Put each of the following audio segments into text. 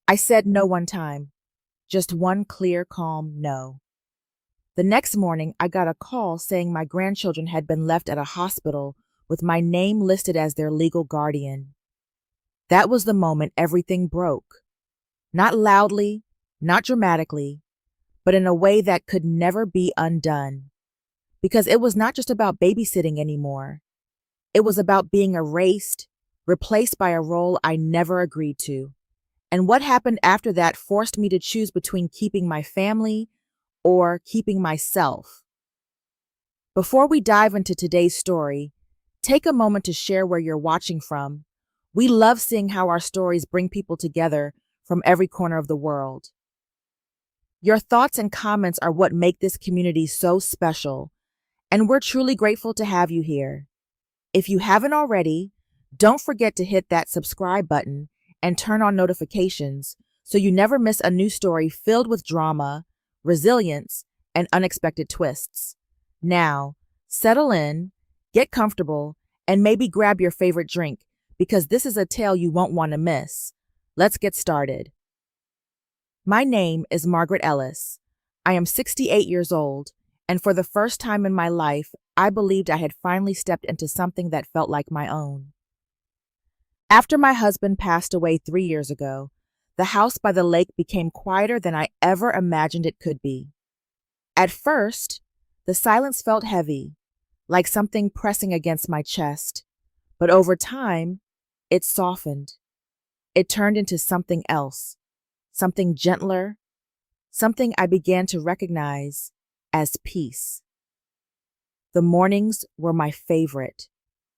I said no one time, just one clear, calm no. The next morning, I got a call saying my grandchildren had been left at a hospital with my name listed as their legal guardian. That was the moment everything broke. Not loudly, not dramatically, but in a way that could never be undone. Because it was not just about babysitting anymore. It was about being erased, replaced by a role I never agreed to. And what happened after that forced me to choose between keeping my family or keeping myself. Before we dive into today's story, take a moment to share where you're watching from. We love seeing how our stories bring people together from every corner of the world. Your thoughts and comments are what make this community so special, and we're truly grateful to have you here. If you haven't already, don't forget to hit that subscribe button and turn on notifications so you never miss a new story filled with drama, resilience, and unexpected twists. Now, settle in, get comfortable, and maybe grab your favorite drink because this is a tale you won't want to miss. Let's get started. My name is Margaret Ellis. I am 68 years old, and for the first time in my life, I believed I had finally stepped into something that felt like my own. After my husband passed away 3 years ago, the house by the lake became quieter than I ever imagined it could be. At first, the silence felt heavy, like something pressing against my chest, but over time, it softened. It turned into something else, something gentler, something I began to recognize as peace. The mornings were my favorite.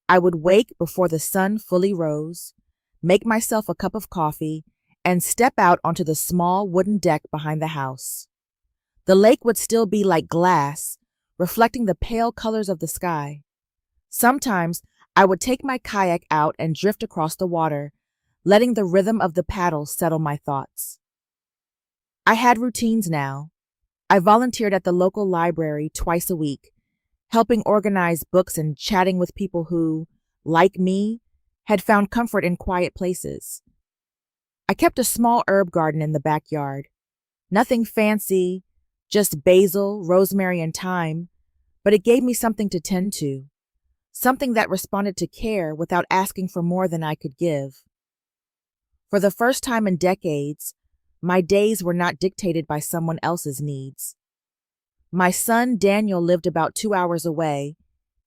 I would wake before the sun fully rose, make myself a cup of coffee, and step out onto the small wooden deck behind the house. The lake would still be like glass, reflecting the pale colors of the sky. Sometimes I would take my kayak out and drift across the water, letting the rhythm of the paddles settle my thoughts. I had routines now. I volunteered at the local library twice a week, helping organize books and chatting with people who, like me, had found comfort in quiet places. I kept a small herb garden in the backyard. Nothing fancy, just basil, rosemary, and thyme, but it gave me something to tend to, something that responded to care without asking for more than I could give. For the first time in decades, my days were not dictated by someone else's needs. My son Daniel lived about 2 hours away,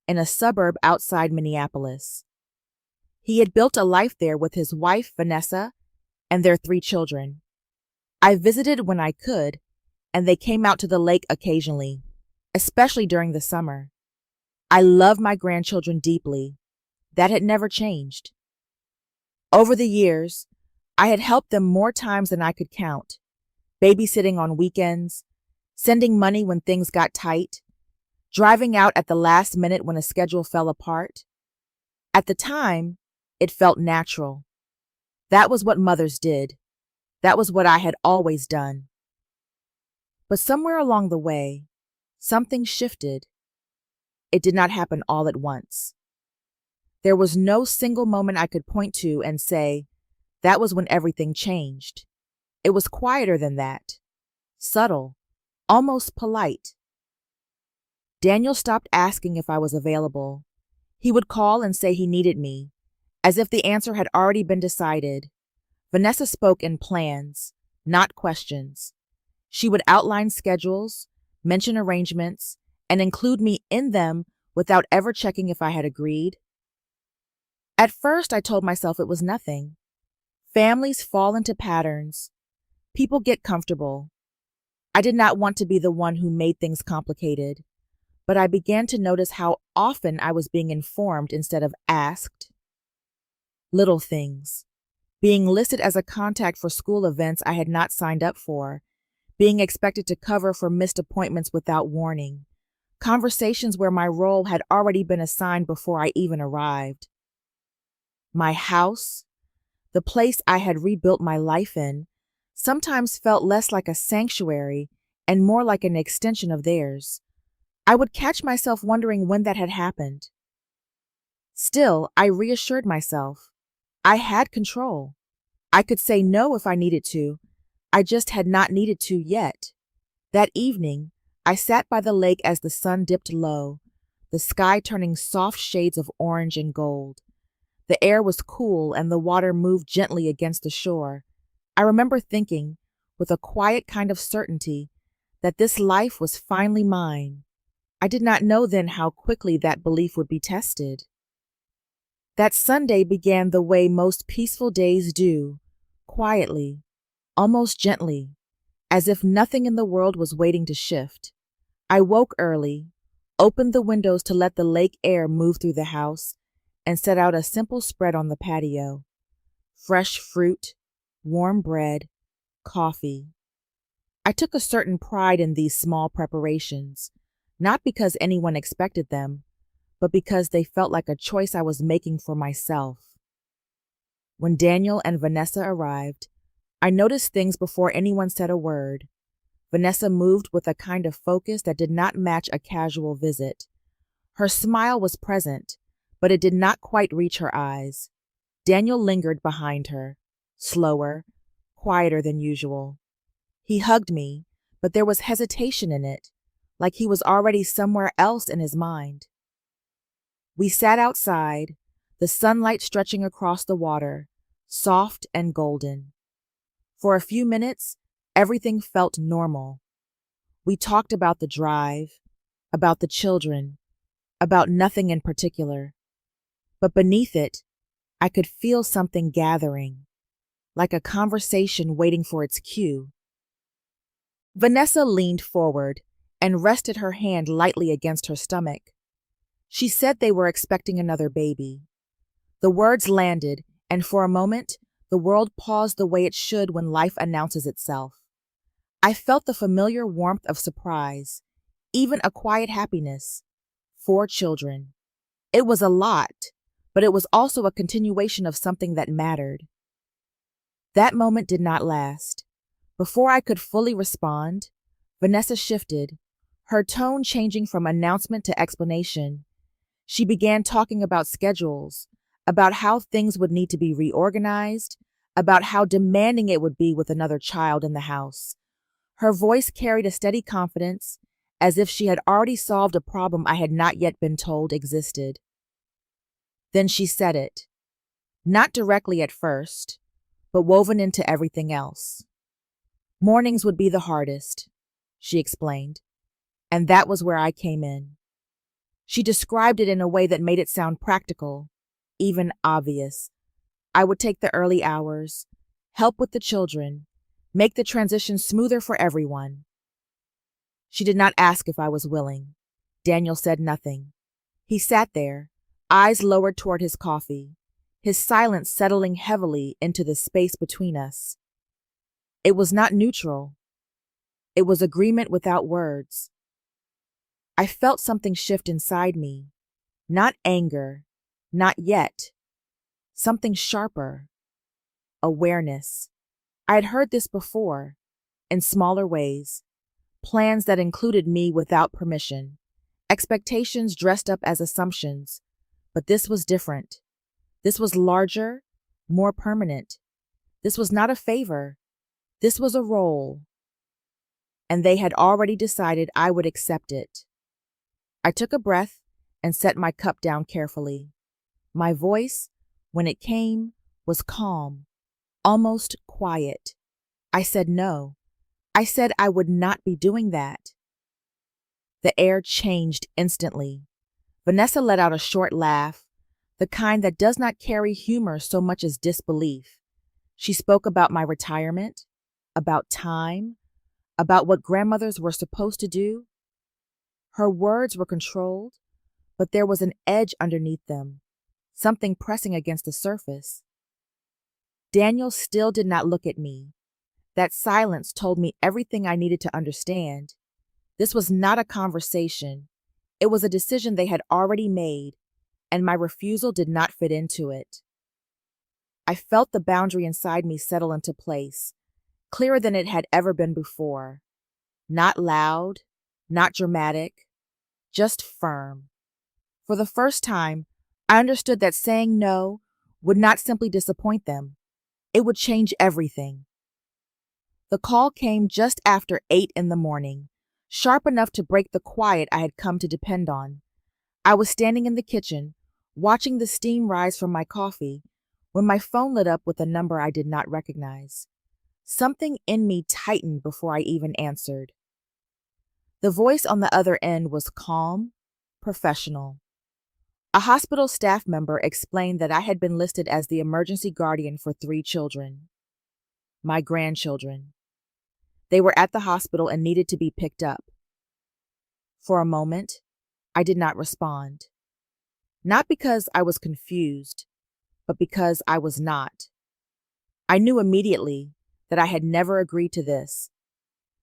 in a suburb outside Minneapolis. He had built a life there with his wife, Vanessa, and their 3 children. I visited when I could, and they came out to the lake occasionally, especially during the summer. I love my grandchildren deeply. That had never changed. Over the years, I had helped them more times than I could count, babysitting on weekends, sending money when things got tight, driving out at the last minute when a schedule fell apart. At the time, it felt natural. That was what mothers did. That was what I had always done. But somewhere along the way, something shifted. It did not happen all at once. There was no single moment I could point to and say, that was when everything changed. It was quieter than that, subtle, almost polite. Daniel stopped asking if I was available. He would call and say he needed me, as if the answer had already been decided. Vanessa spoke in plans, not questions. She would outline schedules, mention arrangements, and include me in them without ever checking if I had agreed. At first, I told myself it was nothing. Families fall into patterns. People get comfortable. I did not want to be the one who made things complicated, but I began to notice how often I was being informed instead of asked. Little things. Being listed as a contact for school events I had not signed up for, being expected to cover for missed appointments without warning, conversations where my role had already been assigned before I even arrived. My house, the place I had rebuilt my life in, sometimes felt less like a sanctuary and more like an extension of theirs. I would catch myself wondering when that had happened. Still, I reassured myself. I had control. I could say no if I needed to. I just had not needed to yet. That evening, I sat by the lake as the sun dipped low, the sky turning soft shades of orange and gold. The air was cool and the water moved gently against the shore. I remember thinking, with a quiet kind of certainty, that this life was finally mine. I did not know then how quickly that belief would be tested. That Sunday began the way most peaceful days do, quietly, almost gently, as if nothing in the world was waiting to shift. I woke early, opened the windows to let the lake air move through the house, and set out a simple spread on the patio. Fresh fruit, warm bread, coffee. I took a certain pride in these small preparations, not because anyone expected them, but because they felt like a choice I was making for myself. When Daniel and Vanessa arrived, I noticed things before anyone said a word. Vanessa moved with a kind of focus that did not match a casual visit. Her smile was present, but it did not quite reach her eyes. Daniel lingered behind her, slower, quieter than usual. He hugged me, but there was hesitation in it, like he was already somewhere else in his mind. We sat outside, the sunlight stretching across the water, soft and golden. For a few minutes, everything felt normal. We talked about the drive, about the children, about nothing in particular. But beneath it, I could feel something gathering, like a conversation waiting for its cue. Vanessa leaned forward and rested her hand lightly against her stomach. She said they were expecting another baby. The words landed, and for a moment, the world paused the way it should when life announces itself. I felt the familiar warmth of surprise, even a quiet happiness. 4 children. It was a lot, but it was also a continuation of something that mattered. That moment did not last. Before I could fully respond, Vanessa shifted, her tone changing from announcement to explanation. She began talking about schedules, about how things would need to be reorganized, about how demanding it would be with another child in the house. Her voice carried a steady confidence, as if she had already solved a problem I had not yet been told existed. Then she said it, not directly at first, but woven into everything else. Mornings would be the hardest, she explained, and that was where I came in. She described it in a way that made it sound practical, even obvious. I would take the early hours, help with the children, make the transition smoother for everyone. She did not ask if I was willing. Daniel said nothing. He sat there, eyes lowered toward his coffee, his silence settling heavily into the space between us. It was not neutral. It was agreement without words. I felt something shift inside me. Not anger, not yet. Something sharper. Awareness. I had heard this before, in smaller ways. Plans that included me without permission. Expectations dressed up as assumptions. But this was different. This was larger, more permanent. This was not a favor. This was a role. And they had already decided I would accept it. I took a breath and set my cup down carefully. My voice, when it came, was calm, almost quiet. I said no. I said I would not be doing that. The air changed instantly. Vanessa let out a short laugh, the kind that does not carry humor so much as disbelief. She spoke about my retirement, about time, about what grandmothers were supposed to do. Her words were controlled, but there was an edge underneath them, something pressing against the surface. Daniel still did not look at me. That silence told me everything I needed to understand. This was not a conversation. It was a decision they had already made, and my refusal did not fit into it. I felt the boundary inside me settle into place, clearer than it had ever been before. Not loud, not dramatic, just firm. For the first time, I understood that saying no would not simply disappoint them. It would change everything. The call came just after 8 in the morning, sharp enough to break the quiet I had come to depend on. I was standing in the kitchen, watching the steam rise from my coffee, when my phone lit up with a number I did not recognize. Something in me tightened before I even answered. The voice on the other end was calm, professional. A hospital staff member explained that I had been listed as the emergency guardian for 3 children. My grandchildren. They were at the hospital and needed to be picked up. For a moment, I did not respond. Not because I was confused, but because I was not. I knew immediately that I had never agreed to this.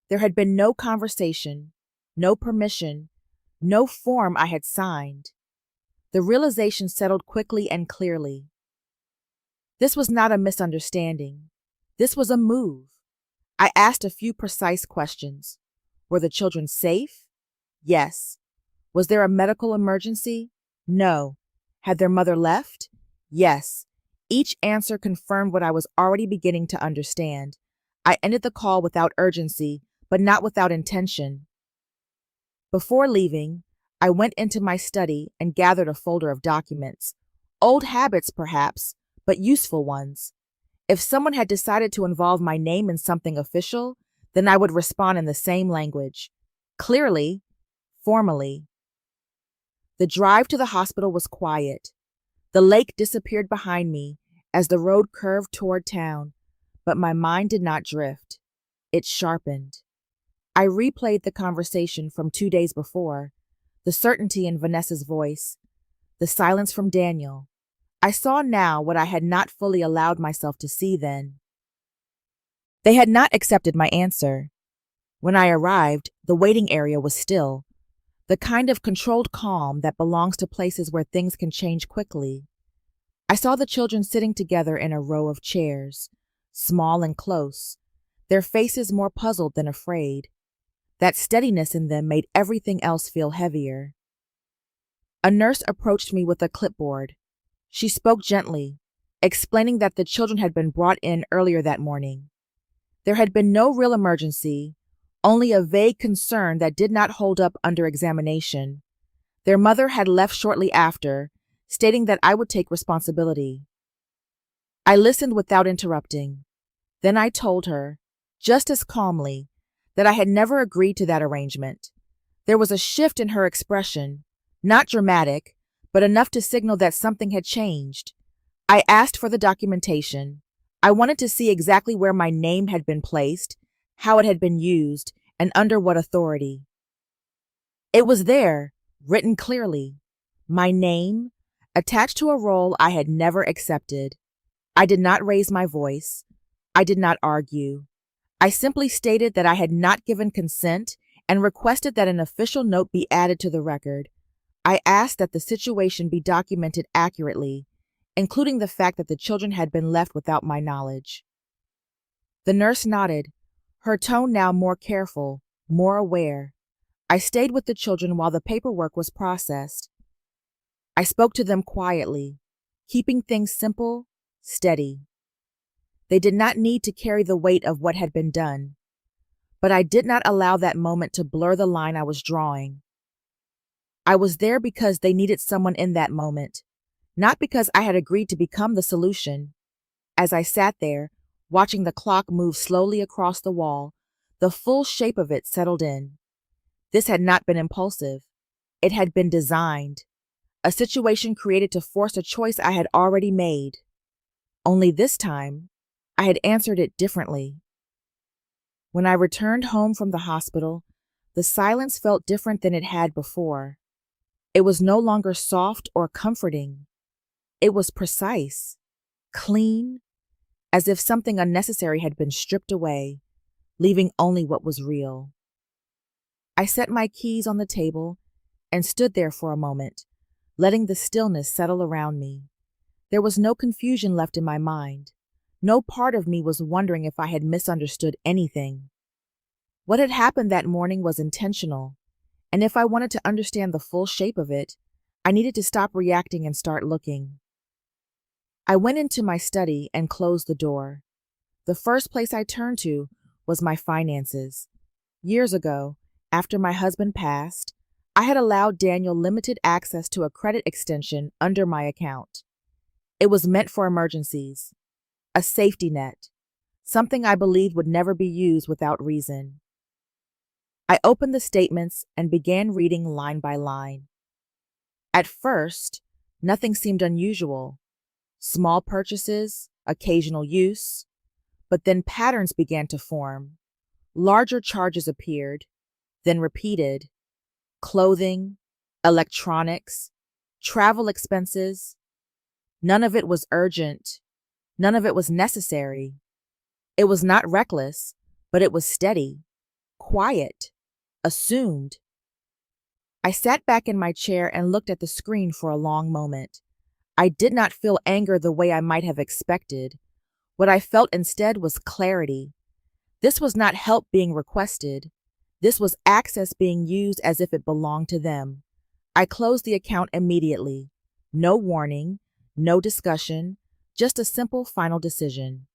There had been no conversation, no permission, no form I had signed. The realization settled quickly and clearly. This was not a misunderstanding. This was a move. I asked a few precise questions. Were the children safe? Yes. Was there a medical emergency? No. Had their mother left? Yes. Each answer confirmed what I was already beginning to understand. I ended the call without urgency, but not without intention. Before leaving, I went into my study and gathered a folder of documents. Old habits, perhaps, but useful ones. If someone had decided to involve my name in something official, then I would respond in the same language. Clearly, formally. The drive to the hospital was quiet. The lake disappeared behind me as the road curved toward town, but my mind did not drift. It sharpened. I replayed the conversation from 2 days before, the certainty in Vanessa's voice, the silence from Daniel. I saw now what I had not fully allowed myself to see then. They had not accepted my answer. When I arrived, the waiting area was still, the kind of controlled calm that belongs to places where things can change quickly. I saw the children sitting together in a row of chairs, small and close, their faces more puzzled than afraid. That steadiness in them made everything else feel heavier. A nurse approached me with a clipboard. She spoke gently, explaining that the children had been brought in earlier that morning. There had been no real emergency, only a vague concern that did not hold up under examination. Their mother had left shortly after, stating that I would take responsibility. I listened without interrupting. Then I told her, just as calmly, that I had never agreed to that arrangement. There was a shift in her expression, not dramatic, but enough to signal that something had changed. I asked for the documentation. I wanted to see exactly where my name had been placed, how it had been used, and under what authority. It was there, written clearly. My name, attached to a role I had never accepted. I did not raise my voice. I did not argue. I simply stated that I had not given consent and requested that an official note be added to the record. I asked that the situation be documented accurately, including the fact that the children had been left without my knowledge. The nurse nodded, her tone now more careful, more aware. I stayed with the children while the paperwork was processed. I spoke to them quietly, keeping things simple, steady. They did not need to carry the weight of what had been done, but I did not allow that moment to blur the line I was drawing. I was there because they needed someone in that moment, not because I had agreed to become the solution. As I sat there, watching the clock move slowly across the wall, the full shape of it settled in. This had not been impulsive. It had been designed, a situation created to force a choice I had already made. Only this time, I had answered it differently. When I returned home from the hospital, the silence felt different than it had before. It was no longer soft or comforting. It was precise, clean, as if something unnecessary had been stripped away, leaving only what was real. I set my keys on the table and stood there for a moment, letting the stillness settle around me. There was no confusion left in my mind. No part of me was wondering if I had misunderstood anything. What had happened that morning was intentional, and if I wanted to understand the full shape of it, I needed to stop reacting and start looking. I went into my study and closed the door. The first place I turned to was my finances. Years ago, after my husband passed, I had allowed Daniel limited access to a credit extension under my account. It was meant for emergencies, a safety net, something I believed would never be used without reason. I opened the statements and began reading line by line. At first, nothing seemed unusual. Small purchases, occasional use, but then patterns began to form. Larger charges appeared, then repeated. Clothing, electronics, travel expenses. None of it was urgent. None of it was necessary. It was not reckless, but it was steady, quiet, assumed. I sat back in my chair and looked at the screen for a long moment. I did not feel anger the way I might have expected. What I felt instead was clarity. This was not help being requested. This was access being used as if it belonged to them. I closed the account immediately. No warning, no discussion, just a simple final decision.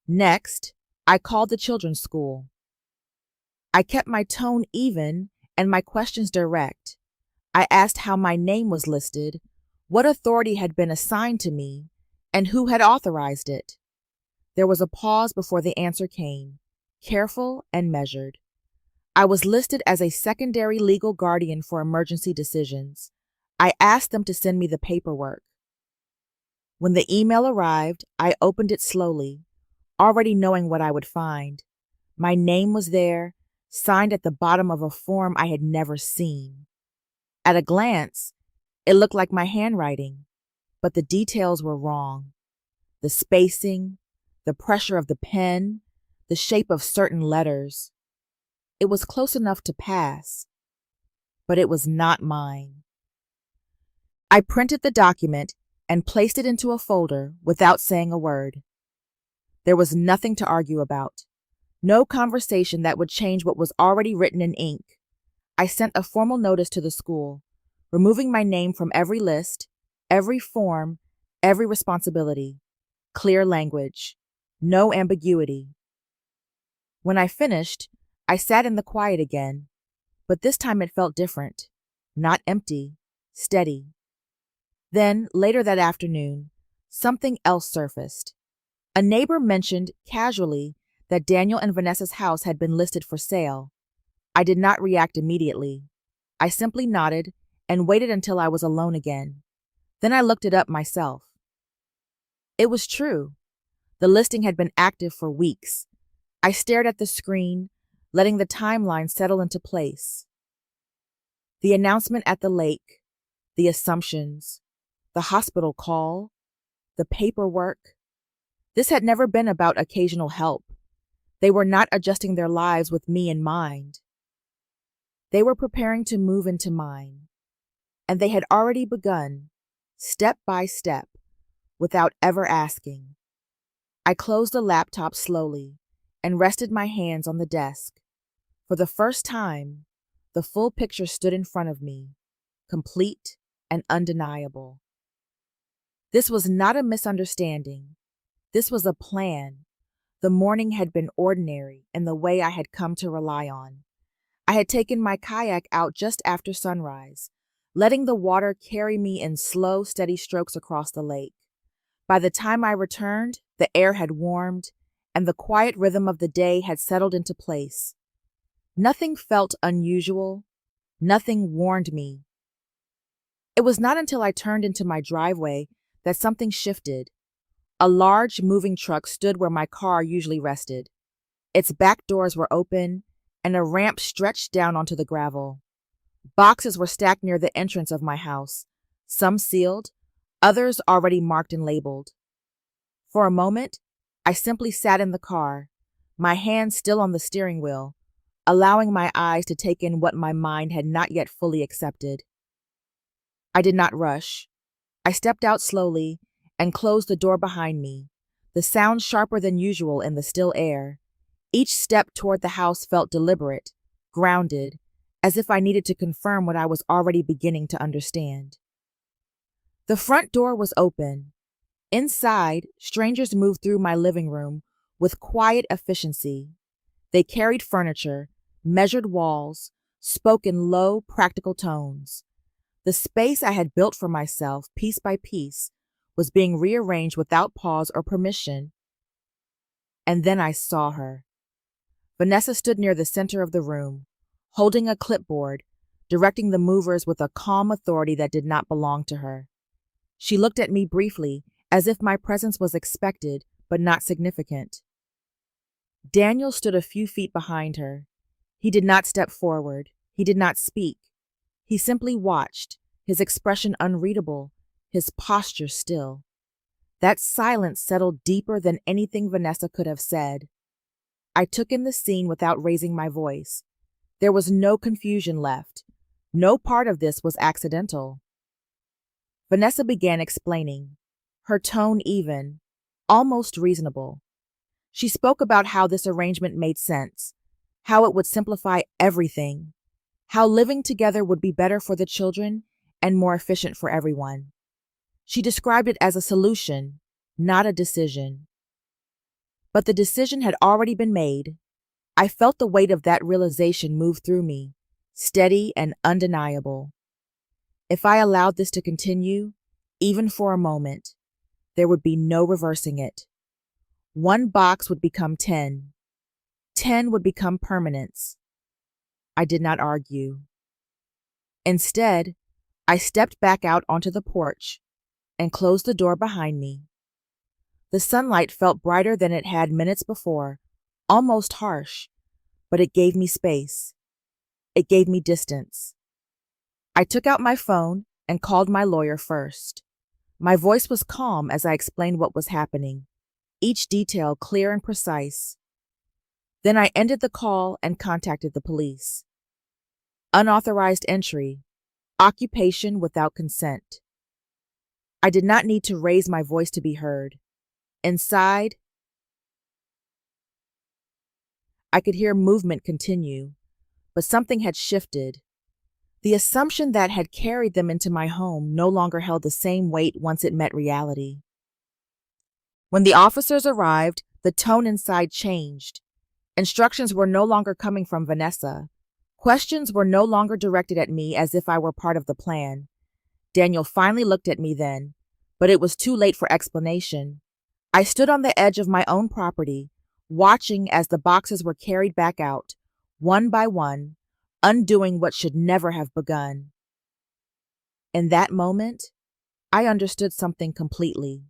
Next, I called the children's school. I kept my tone even and my questions direct. I asked how my name was listed, what authority had been assigned to me, and who had authorized it. There was a pause before the answer came, careful and measured. I was listed as a secondary legal guardian for emergency decisions. I asked them to send me the paperwork. When the email arrived, I opened it slowly, already knowing what I would find. My name was there, signed at the bottom of a form I had never seen. At a glance, it looked like my handwriting, but the details were wrong. The spacing, the pressure of the pen, the shape of certain letters. It was close enough to pass, but it was not mine. I printed the document and placed it into a folder without saying a word. There was nothing to argue about, no conversation that would change what was already written in ink. I sent a formal notice to the school, removing my name from every list, every form, every responsibility. Clear language, no ambiguity. When I finished, I sat in the quiet again, but this time it felt different, not empty, steady. Then, later that afternoon, something else surfaced. A neighbor mentioned, casually, that Daniel and Vanessa's house had been listed for sale. I did not react immediately. I simply nodded and waited until I was alone again. Then I looked it up myself. It was true. The listing had been active for weeks. I stared at the screen, letting the timeline settle into place. The announcement at the lake, the assumptions, the hospital call, the paperwork. This had never been about occasional help. They were not adjusting their lives with me in mind. They were preparing to move into mine, and they had already begun, step by step, without ever asking. I closed the laptop slowly and rested my hands on the desk. For the first time, the full picture stood in front of me, complete and undeniable. This was not a misunderstanding. This was a plan. The morning had been ordinary in the way I had come to rely on. I had taken my kayak out just after sunrise, letting the water carry me in slow, steady strokes across the lake. By the time I returned, the air had warmed, and the quiet rhythm of the day had settled into place. Nothing felt unusual. Nothing warned me. It was not until I turned into my driveway that something shifted. A large moving truck stood where my car usually rested. Its back doors were open, and a ramp stretched down onto the gravel. Boxes were stacked near the entrance of my house, some sealed, others already marked and labeled. For a moment, I simply sat in the car, my hands still on the steering wheel, allowing my eyes to take in what my mind had not yet fully accepted. I did not rush. I stepped out slowly and closed the door behind me, the sound sharper than usual in the still air. Each step toward the house felt deliberate, grounded, as if I needed to confirm what I was already beginning to understand. The front door was open. Inside, strangers moved through my living room with quiet efficiency. They carried furniture, measured walls, spoke in low, practical tones. The space I had built for myself, piece by piece, was being rearranged without pause or permission. And then I saw her. Vanessa stood near the center of the room, holding a clipboard, directing the movers with a calm authority that did not belong to her. She looked at me briefly, as if my presence was expected but not significant. Daniel stood a few feet behind her. He did not step forward. He did not speak. He simply watched, his expression unreadable, his posture still. That silence settled deeper than anything Vanessa could have said. I took in the scene without raising my voice. There was no confusion left. No part of this was accidental. Vanessa began explaining, her tone even, almost reasonable. She spoke about how this arrangement made sense, how it would simplify everything, how living together would be better for the children and more efficient for everyone. She described it as a solution, not a decision. But the decision had already been made. I felt the weight of that realization move through me, steady and undeniable. If I allowed this to continue, even for a moment, there would be no reversing it. One box would become 10. 10 would become permanence. I did not argue. Instead, I stepped back out onto the porch and closed the door behind me. The sunlight felt brighter than it had minutes before, almost harsh, but it gave me space. It gave me distance. I took out my phone and called my lawyer first. My voice was calm as I explained what was happening, each detail clear and precise. Then I ended the call and contacted the police. Unauthorized entry, occupation without consent. I did not need to raise my voice to be heard. Inside, I could hear movement continue, but something had shifted. The assumption that had carried them into my home no longer held the same weight once it met reality. When the officers arrived, the tone inside changed. Instructions were no longer coming from Vanessa. Questions were no longer directed at me as if I were part of the plan. Daniel finally looked at me then, but it was too late for explanation. I stood on the edge of my own property, watching as the boxes were carried back out, one by one, undoing what should never have begun. In that moment, I understood something completely.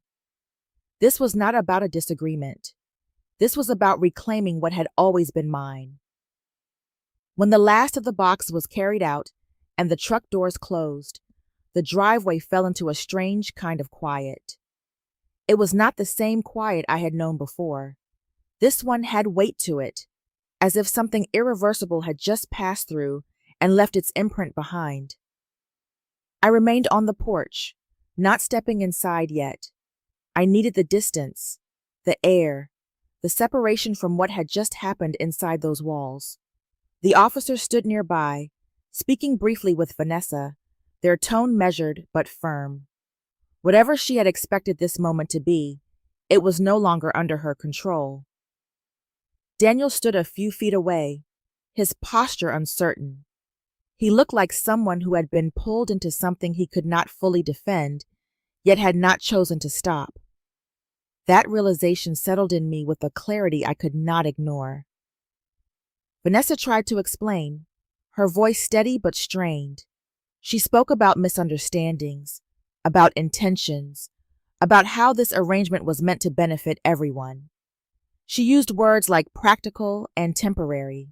This was not about a disagreement. This was about reclaiming what had always been mine. When the last of the box was carried out and the truck doors closed, the driveway fell into a strange kind of quiet. It was not the same quiet I had known before. This one had weight to it, as if something irreversible had just passed through and left its imprint behind. I remained on the porch, not stepping inside yet. I needed the distance, the air, the separation from what had just happened inside those walls. The officers stood nearby, speaking briefly with Vanessa, their tone measured but firm. Whatever she had expected this moment to be, it was no longer under her control. Daniel stood a few feet away, his posture uncertain. He looked like someone who had been pulled into something he could not fully defend, yet had not chosen to stop. That realization settled in me with a clarity I could not ignore. Vanessa tried to explain, her voice steady but strained. She spoke about misunderstandings, about intentions, about how this arrangement was meant to benefit everyone. She used words like practical and temporary,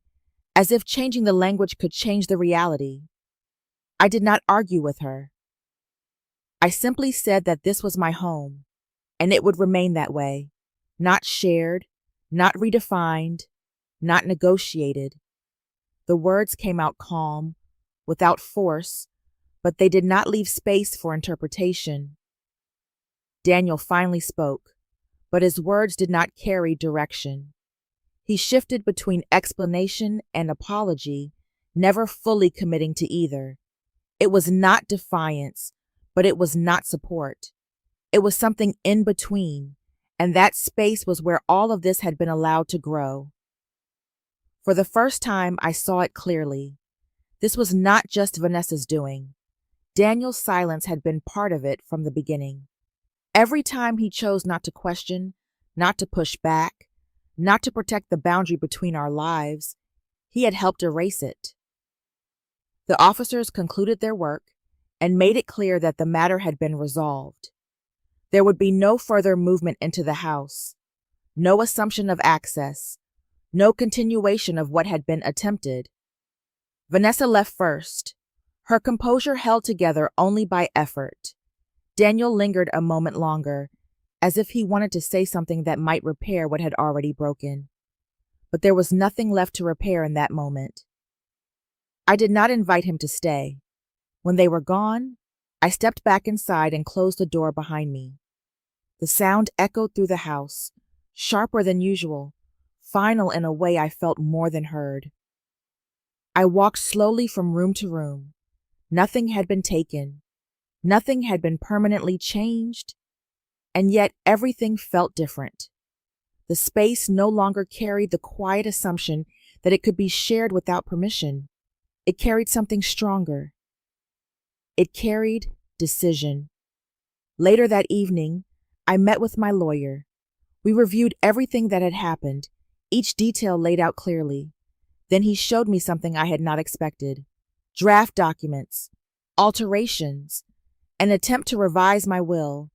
as if changing the language could change the reality. I did not argue with her. I simply said that this was my home, and it would remain that way, not shared, not redefined, not negotiated. The words came out calm, without force, but they did not leave space for interpretation. Daniel finally spoke, but his words did not carry direction. He shifted between explanation and apology, never fully committing to either. It was not defiance, but it was not support. It was something in between, and that space was where all of this had been allowed to grow. For the first time, I saw it clearly. This was not just Vanessa's doing. Daniel's silence had been part of it from the beginning. Every time he chose not to question, not to push back, not to protect the boundary between our lives, he had helped erase it. The officers concluded their work and made it clear that the matter had been resolved. There would be no further movement into the house, no assumption of access, no continuation of what had been attempted. Vanessa left first, her composure held together only by effort. Daniel lingered a moment longer, as if he wanted to say something that might repair what had already broken. But there was nothing left to repair in that moment. I did not invite him to stay. When they were gone, I stepped back inside and closed the door behind me. The sound echoed through the house, sharper than usual, final in a way I felt more than heard. I walked slowly from room to room. Nothing had been taken. Nothing had been permanently changed. And yet everything felt different. The space no longer carried the quiet assumption that it could be shared without permission. It carried something stronger. It carried decision. Later that evening, I met with my lawyer. We reviewed everything that had happened, each detail laid out clearly. Then he showed me something I had not expected. Draft documents, alterations, an attempt to revise my will.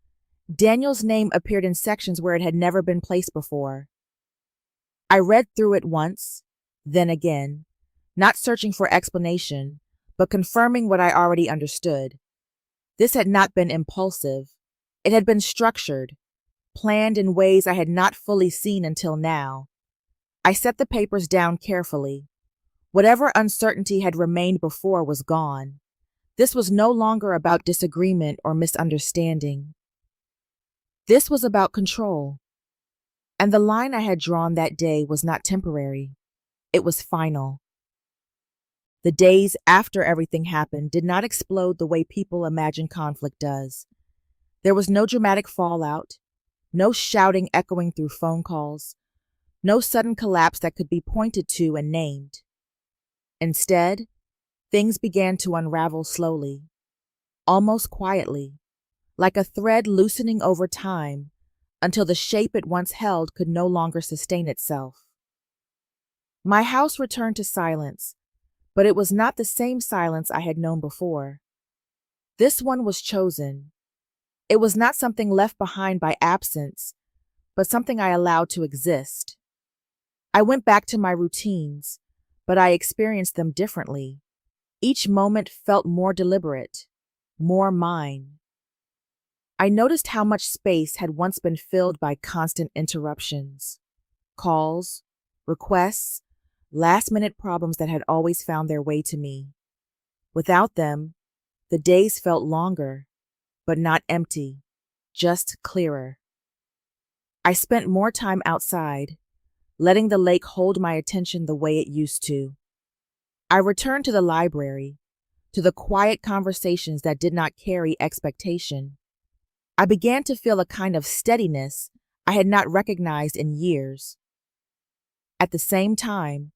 Daniel's name appeared in sections where it had never been placed before. I read through it once, then again, not searching for explanation, but confirming what I already understood. This had not been impulsive. It had been structured, planned in ways I had not fully seen until now. I set the papers down carefully. Whatever uncertainty had remained before was gone. This was no longer about disagreement or misunderstanding. This was about control. And the line I had drawn that day was not temporary. It was final. The days after everything happened did not explode the way people imagine conflict does. There was no dramatic fallout, no shouting echoing through phone calls, no sudden collapse that could be pointed to and named. Instead, things began to unravel slowly, almost quietly, like a thread loosening over time until the shape it once held could no longer sustain itself. My house returned to silence, but it was not the same silence I had known before. This one was chosen. It was not something left behind by absence, but something I allowed to exist. I went back to my routines, but I experienced them differently. Each moment felt more deliberate, more mine. I noticed how much space had once been filled by constant interruptions, calls, requests, last-minute problems that had always found their way to me. Without them, the days felt longer, but not empty, just clearer. I spent more time outside, letting the lake hold my attention the way it used to. I returned to the library, to the quiet conversations that did not carry expectation. I began to feel a kind of steadiness I had not recognized in years. At the same time,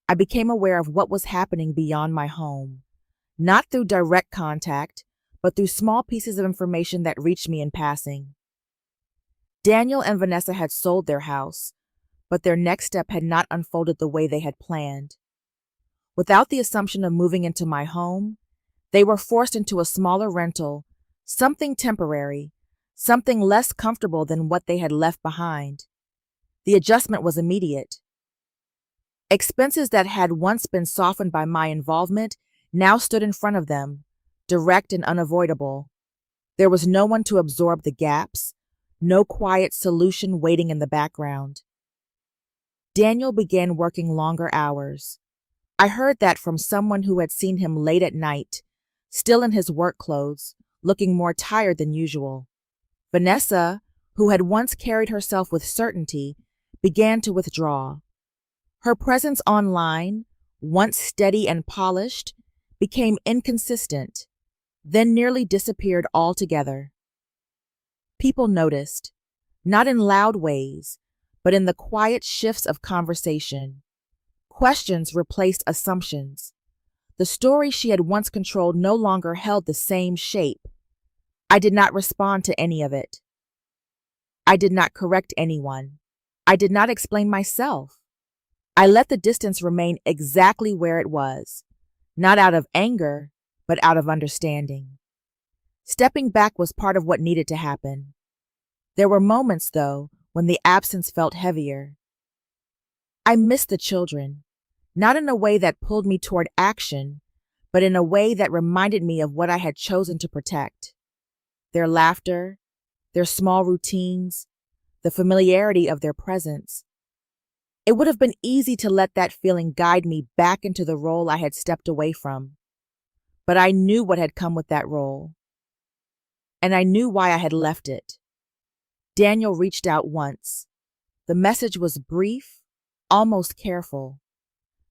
I became aware of what was happening beyond my home, not through direct contact, but through small pieces of information that reached me in passing. Daniel and Vanessa had sold their house, but their next step had not unfolded the way they had planned. Without the assumption of moving into my home, they were forced into a smaller rental, something temporary, something less comfortable than what they had left behind. The adjustment was immediate. Expenses that had once been softened by my involvement now stood in front of them, direct and unavoidable. There was no one to absorb the gaps, no quiet solution waiting in the background. Daniel began working longer hours. I heard that from someone who had seen him late at night, still in his work clothes, looking more tired than usual. Vanessa, who had once carried herself with certainty, began to withdraw. Her presence online, once steady and polished, became inconsistent, then nearly disappeared altogether. People noticed, not in loud ways, but in the quiet shifts of conversation. Questions replaced assumptions. The story she had once controlled no longer held the same shape. I did not respond to any of it. I did not correct anyone. I did not explain myself. I let the distance remain exactly where it was, not out of anger, but out of understanding. Stepping back was part of what needed to happen. There were moments, though, when the absence felt heavier. I missed the children, not in a way that pulled me toward action, but in a way that reminded me of what I had chosen to protect. Their laughter, their small routines, the familiarity of their presence. It would have been easy to let that feeling guide me back into the role I had stepped away from. But I knew what had come with that role. And I knew why I had left it. Daniel reached out once. The message was brief, almost careful.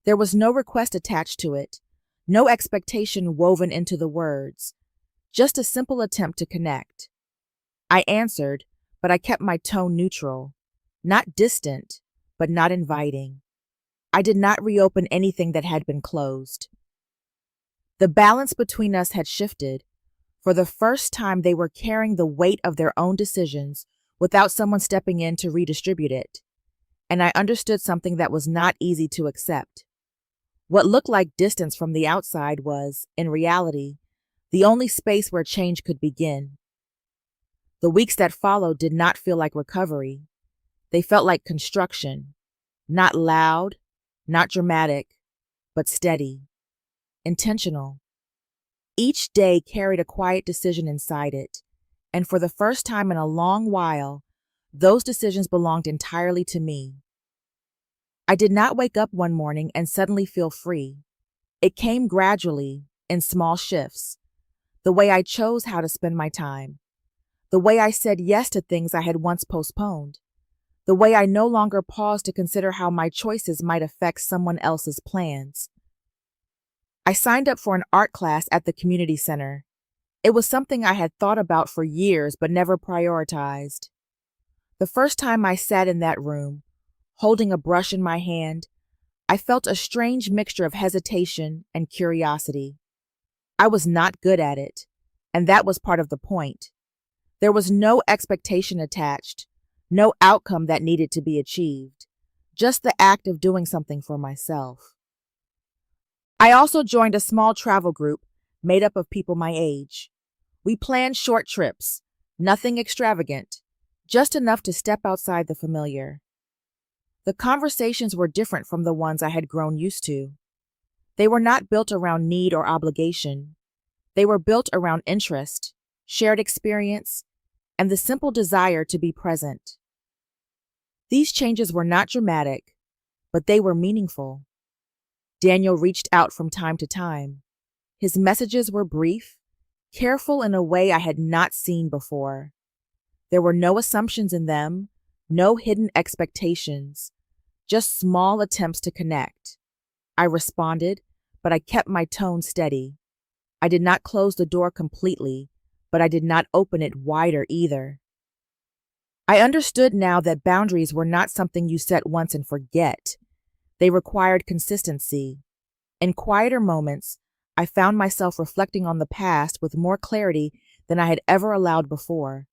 There was no request attached to it, no expectation woven into the words, just a simple attempt to connect. I answered, but I kept my tone neutral, not distant, but not inviting. I did not reopen anything that had been closed. The balance between us had shifted. For the first time, they were carrying the weight of their own decisions without someone stepping in to redistribute it. And I understood something that was not easy to accept. What looked like distance from the outside was, in reality, the only space where change could begin. The weeks that followed did not feel like recovery. They felt like construction, not loud, not dramatic, but steady, intentional. Each day carried a quiet decision inside it, and for the first time in a long while, those decisions belonged entirely to me. I did not wake up one morning and suddenly feel free. It came gradually, in small shifts. The way I chose how to spend my time. The way I said yes to things I had once postponed. The way I no longer paused to consider how my choices might affect someone else's plans. I signed up for an art class at the community center. It was something I had thought about for years but never prioritized. The first time I sat in that room, holding a brush in my hand, I felt a strange mixture of hesitation and curiosity. I was not good at it, and that was part of the point. There was no expectation attached, no outcome that needed to be achieved, just the act of doing something for myself. I also joined a small travel group made up of people my age. We planned short trips, nothing extravagant, just enough to step outside the familiar. The conversations were different from the ones I had grown used to. They were not built around need or obligation. They were built around interest, shared experience, and the simple desire to be present. These changes were not dramatic, but they were meaningful. Daniel reached out from time to time. His messages were brief, careful in a way I had not seen before. There were no assumptions in them, no hidden expectations, just small attempts to connect. I responded, but I kept my tone steady. I did not close the door completely, but I did not open it wider either. I understood now that boundaries were not something you set once and forget. They required consistency. In quieter moments, I found myself reflecting on the past with more clarity than I had ever allowed before.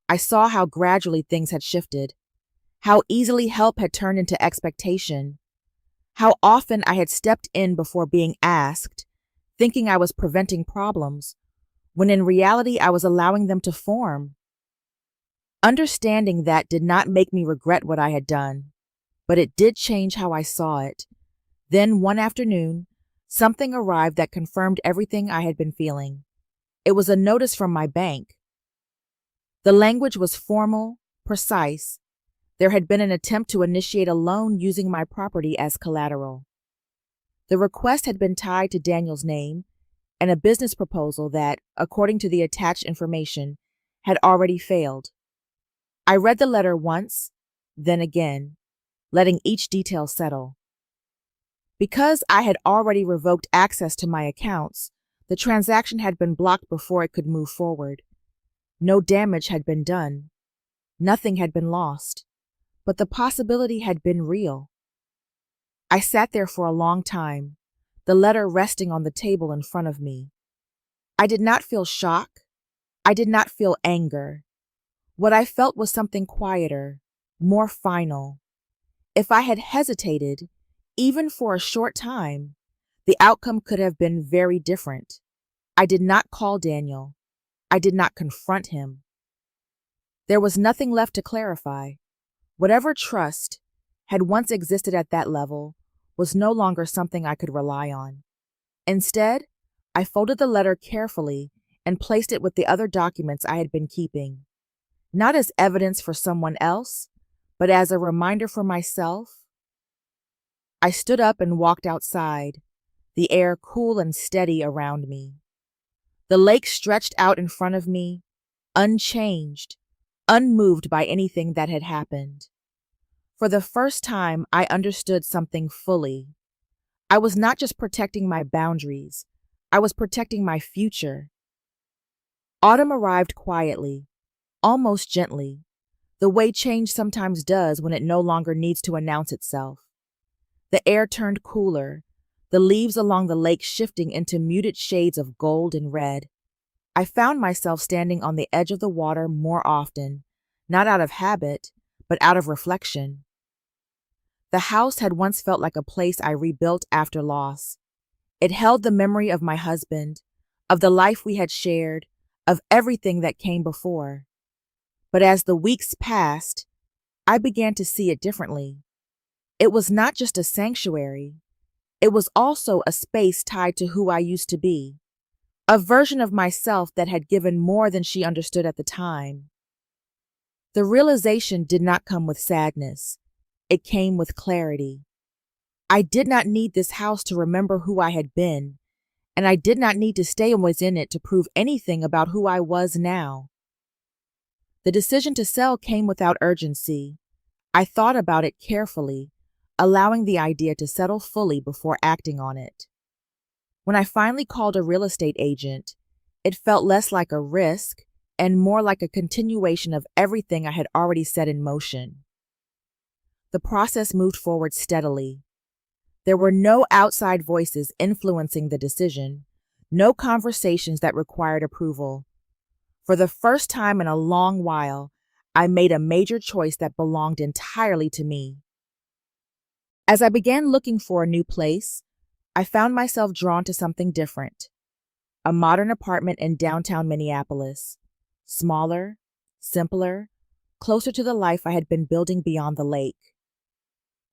I saw how gradually things had shifted, how easily help had turned into expectation, how often I had stepped in before being asked, thinking I was preventing problems, when in reality I was allowing them to form. Understanding that did not make me regret what I had done, but it did change how I saw it. Then one afternoon, something arrived that confirmed everything I had been feeling. It was a notice from my bank. The language was formal, precise. There had been an attempt to initiate a loan using my property as collateral. The request had been tied to Daniel's name and a business proposal that, according to the attached information, had already failed. I read the letter once, then again, letting each detail settle. Because I had already revoked access to my accounts, the transaction had been blocked before it could move forward. No damage had been done. Nothing had been lost. But the possibility had been real. I sat there for a long time, the letter resting on the table in front of me. I did not feel shock. I did not feel anger. What I felt was something quieter, more final. If I had hesitated, even for a short time, the outcome could have been very different. I did not call Daniel. I did not confront him. There was nothing left to clarify. Whatever trust had once existed at that level was no longer something I could rely on. Instead, I folded the letter carefully and placed it with the other documents I had been keeping, not as evidence for someone else, but as a reminder for myself. I stood up and walked outside, the air cool and steady around me. The lake stretched out in front of me, unchanged, unmoved by anything that had happened. For the first time, I understood something fully. I was not just protecting my boundaries, I was protecting my future. Autumn arrived quietly, almost gently, the way change sometimes does when it no longer needs to announce itself. The air turned cooler, the leaves along the lake shifting into muted shades of gold and red. I found myself standing on the edge of the water more often, not out of habit, but out of reflection. The house had once felt like a place I rebuilt after loss. It held the memory of my husband, of the life we had shared, of everything that came before. But as the weeks passed, I began to see it differently. It was not just a sanctuary. It was also a space tied to who I used to be, a version of myself that had given more than she understood at the time. The realization did not come with sadness. It came with clarity. I did not need this house to remember who I had been, and I did not need to stay within it to prove anything about who I was now. The decision to sell came without urgency. I thought about it carefully, allowing the idea to settle fully before acting on it. When I finally called a real estate agent, it felt less like a risk and more like a continuation of everything I had already set in motion. The process moved forward steadily. There were no outside voices influencing the decision, no conversations that required approval. For the first time in a long while, I made a major choice that belonged entirely to me. As I began looking for a new place, I found myself drawn to something different. A modern apartment in downtown Minneapolis. Smaller, simpler, closer to the life I had been building beyond the lake.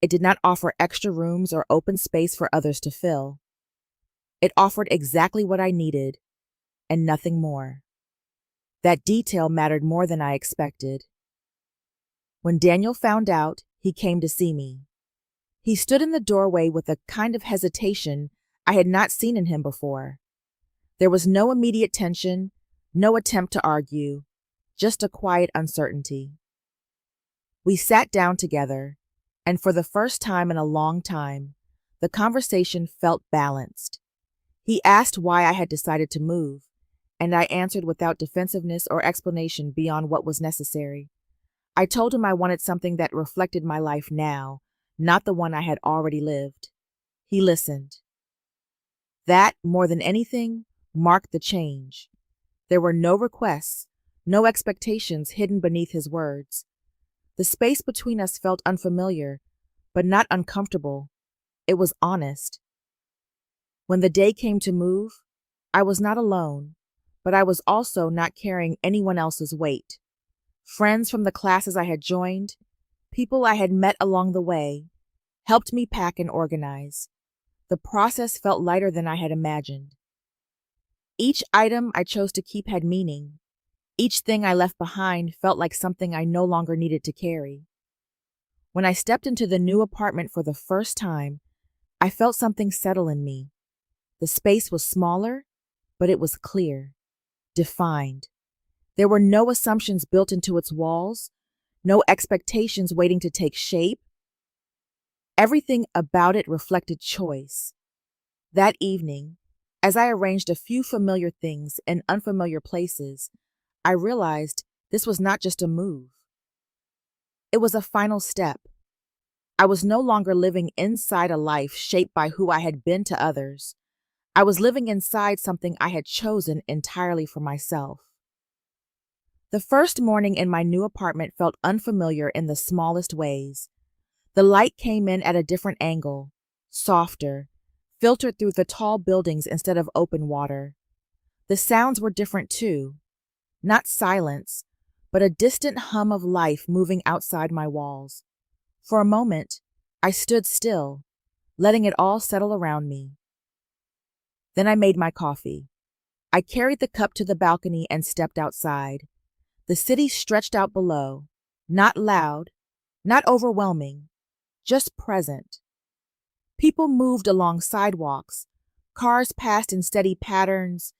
It did not offer extra rooms or open space for others to fill. It offered exactly what I needed, and nothing more. That detail mattered more than I expected. When Daniel found out, he came to see me. He stood in the doorway with a kind of hesitation I had not seen in him before. There was no immediate tension, no attempt to argue, just a quiet uncertainty. We sat down together, and for the first time in a long time, the conversation felt balanced. He asked why I had decided to move, and I answered without defensiveness or explanation beyond what was necessary. I told him I wanted something that reflected my life now, not the one I had already lived. He listened. That, more than anything, marked the change. There were no requests, no expectations hidden beneath his words. The space between us felt unfamiliar, but not uncomfortable. It was honest. When the day came to move, I was not alone, but I was also not carrying anyone else's weight. Friends from the classes I had joined, people I had met along the way, helped me pack and organize. The process felt lighter than I had imagined. Each item I chose to keep had meaning. Each thing I left behind felt like something I no longer needed to carry. When I stepped into the new apartment for the first time, I felt something settle in me. The space was smaller, but it was clear, defined. There were no assumptions built into its walls, no expectations waiting to take shape. Everything about it reflected choice. That evening, as I arranged a few familiar things in unfamiliar places, I realized this was not just a move. It was a final step. I was no longer living inside a life shaped by who I had been to others. I was living inside something I had chosen entirely for myself. The first morning in my new apartment felt unfamiliar in the smallest ways. The light came in at a different angle, softer, filtered through the tall buildings instead of open water. The sounds were different too. Not silence, but a distant hum of life moving outside my walls. For a moment, I stood still, letting it all settle around me. Then I made my coffee. I carried the cup to the balcony and stepped outside. The city stretched out below, not loud, not overwhelming, just present. People moved along sidewalks, cars passed in steady patterns,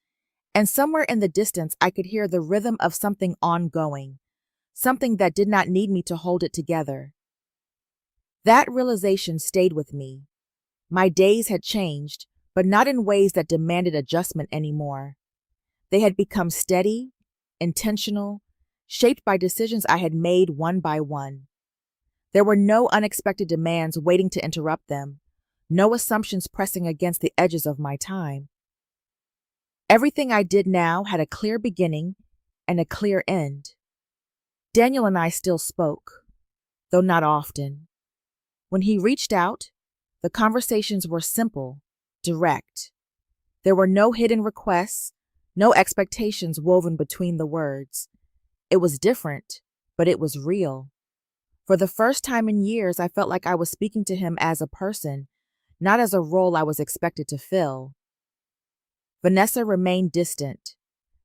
and somewhere in the distance I could hear the rhythm of something ongoing, something that did not need me to hold it together. That realization stayed with me. My days had changed, but not in ways that demanded adjustment anymore. They had become steady, intentional, shaped by decisions I had made one by one. There were no unexpected demands waiting to interrupt them, no assumptions pressing against the edges of my time. Everything I did now had a clear beginning and a clear end. Daniel and I still spoke, though not often. When he reached out, the conversations were simple, direct. There were no hidden requests, no expectations woven between the words. It was different, but it was real. For the first time in years, I felt like I was speaking to him as a person, not as a role I was expected to fill. Vanessa remained distant.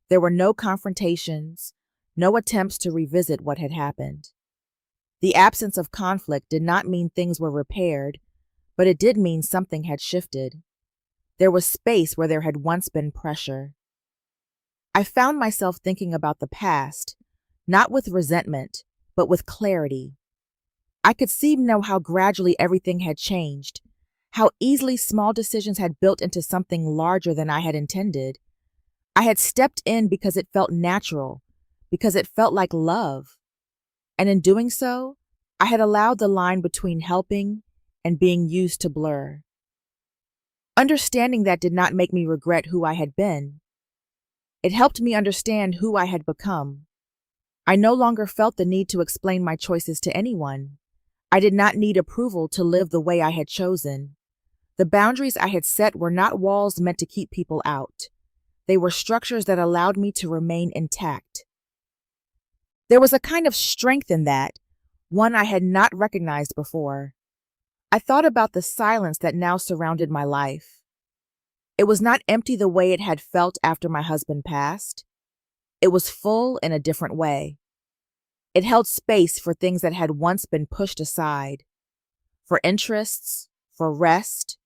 There were no confrontations, no attempts to revisit what had happened. The absence of conflict did not mean things were repaired, but it did mean something had shifted. There was space where there had once been pressure. I found myself thinking about the past, not with resentment, but with clarity. I could see now how gradually everything had changed, how easily small decisions had built into something larger than I had intended. I had stepped in because it felt natural, because it felt like love. And in doing so, I had allowed the line between helping and being used to blur. Understanding that did not make me regret who I had been. It helped me understand who I had become. I no longer felt the need to explain my choices to anyone. I did not need approval to live the way I had chosen. The boundaries I had set were not walls meant to keep people out. They were structures that allowed me to remain intact. There was a kind of strength in that, one I had not recognized before. I thought about the silence that now surrounded my life. It was not empty the way it had felt after my husband passed. It was full in a different way. It held space for things that had once been pushed aside, for interests, for rest,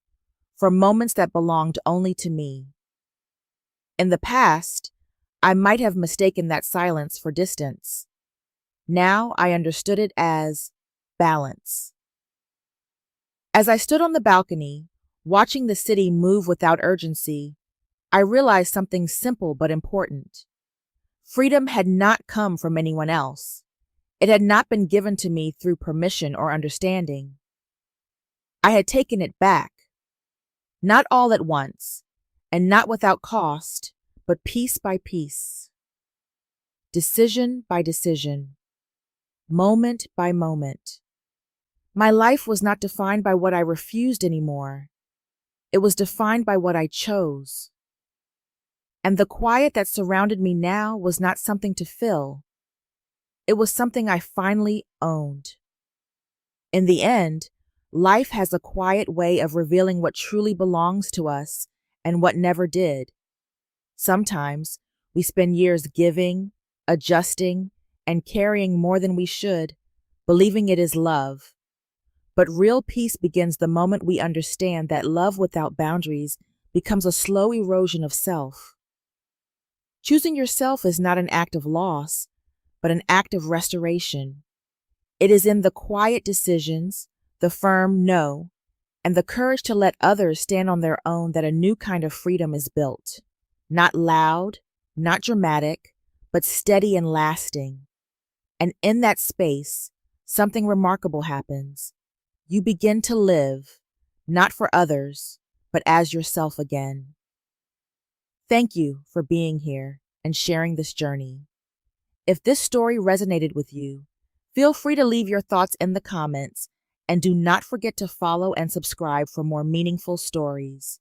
for moments that belonged only to me. In the past, I might have mistaken that silence for distance. Now I understood it as balance. As I stood on the balcony, watching the city move without urgency, I realized something simple but important. Freedom had not come from anyone else. It had not been given to me through permission or understanding. I had taken it back. Not all at once, and not without cost, but piece by piece. Decision by decision. Moment by moment. My life was not defined by what I refused anymore. It was defined by what I chose. And the quiet that surrounded me now was not something to fill. It was something I finally owned. In the end, life has a quiet way of revealing what truly belongs to us and what never did. Sometimes we spend years giving, adjusting, and carrying more than we should, believing it is love. But real peace begins the moment we understand that love without boundaries becomes a slow erosion of self. Choosing yourself is not an act of loss, but an act of restoration. It is in the quiet decisions, the firm no, and the courage to let others stand on their own that a new kind of freedom is built. Not loud, not dramatic, but steady and lasting. And in that space, something remarkable happens. You begin to live, not for others, but as yourself again. Thank you for being here and sharing this journey. If this story resonated with you, feel free to leave your thoughts in the comments, and do not forget to follow and subscribe for more meaningful stories.